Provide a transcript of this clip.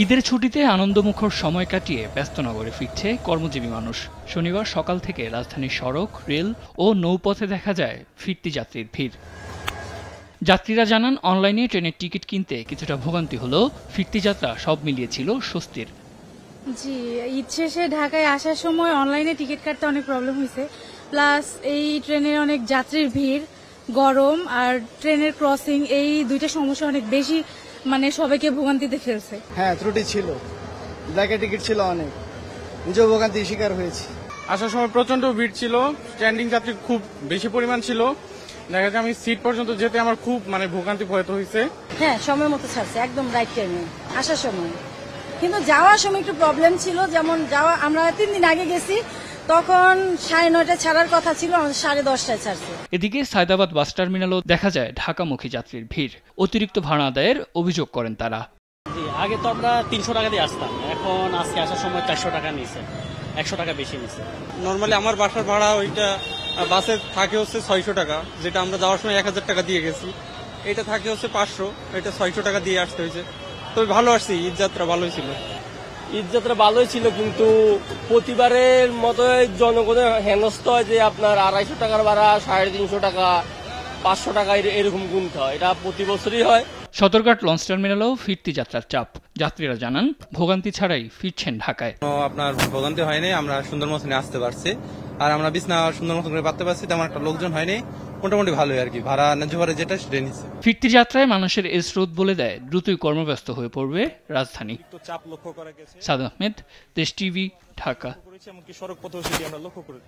ঈদের ছুটিতে আনন্দমুখর সময় কাটিয়ে ব্যস্ত নগরে ফিরছে কর্মজীবী মানুষ। শনিবার সকাল থেকে রাজধানীর সড়ক, রেল ও নৌপথে দেখা যায় ফিরতি যাত্রীর ভিড়। যাত্রীরা জানান, অনলাইনে ট্রেনের টিকিট কিনতে কিছুটা ভোগান্তি হলেও ফিরতি যাত্রা সব মিলিয়ে ছিল স্বস্তির। জি, ঈদ শেষে ঢাকায় আসার সময় অনলাইনে টিকিট কাটতে অনেক প্রবলেম হয়েছে। প্লাস এই ট্রেনের অনেক যাত্রীর ভিড়, গরম আর ট্রেনের ক্রসিং, এই দুইটা সমস্যা অনেক বেশি সবাইকে ভোগান্তিতে ফেলছে। হ্যাঁ, ত্রুটি ছিল, ব্ল্যাকে টিকিট ছিল অনেক, নিজেও ভোগান্তির শিকার হয়েছি। আসার সময় প্রচন্ড ভিড় ছিল, স্ট্যান্ডিং যাত্রী খুব বেশি পরিমাণ ছিল। দেখা যায় আমি সিট পর্যন্ত যেতে আমার খুব ভোগান্তি পোহাতে হয়েছে। হ্যাঁ, সময় মতো ছাড়ছে, একদম রাইট টাইমে আসার সময়। কিন্তু যাওয়ার সময় একটু প্রবলেম ছিল, যেমন আমরা 3 দিন আগে গেছি, তখন 9:30 ছাড়ার কথা ছিল, 10:30 ছাড়ছে। এদিকে সায়দাবাদ বাস টার্মিনালও দেখা যায় ঢাকামুখী যাত্রীর ভিড়। অতিরিক্ত ভাড়া আদায়ের অভিযোগ করেন তারা। আগে তো আমরা 300 টাকা দিয়ে আসতাম, এখন আজকে আসার সময় 400 টাকা নিয়েছে, 100 টাকা বেশি নিয়েছে। নর্মালি আমার বাসার ভাড়া ওইটা বাসে থাকে হচ্ছে 600 টাকা, যেটা আমরা যাওয়ার সময় 1000 টাকা দিয়ে গেছি। এটা থাকে হচ্ছে 500, এটা 600 টাকা দিয়ে আসতে হয়েছে। তবে ভালো আসছি, ঈদ যাত্রা ভালোই ছিল। ঈদ যাত্রা ভালোই ছিল, কিন্তু প্রতিবারের মতো জনগণের হেনস্থ হয় যে আপনার 250 টাকার ভাড়া 350 টাকা, 500 টাকা এরকম গুনতে হয়। এটা প্রতি বছরই হয়। সদরঘাট লঞ্চ টার্মিনালেও ফিরতি যাত্রার চাপ। যাত্রীরা জানান, ভোগান্তি ছাড়াই ফিরছেন ঢাকায়। আপনার ভোগান্তি হয়নি, আমরা সুন্দর মতনে আসতে পারছি, আর আমরা বিছনা সুন্দর মতন করে পাততে পারছি, তেমন একটা লোকজন হয়নি, মোটামুটি ভালোই আর কি। ভাড়া ন্যায্য ভাড়া যেটা সেটা নিচ্ছে। ফিরতি যাত্রায় মানুষের এই স্রোত বলে দেয় দ্রুতই কর্মব্যস্ত হয়ে পড়বে রাজধানী। চাপ লক্ষ্য করা গেছে। সাদ আহমেদ, দেশ টিভি, ঢাকা। এমনকি সড়ক পথেও সেটি আমরা লক্ষ্য করি।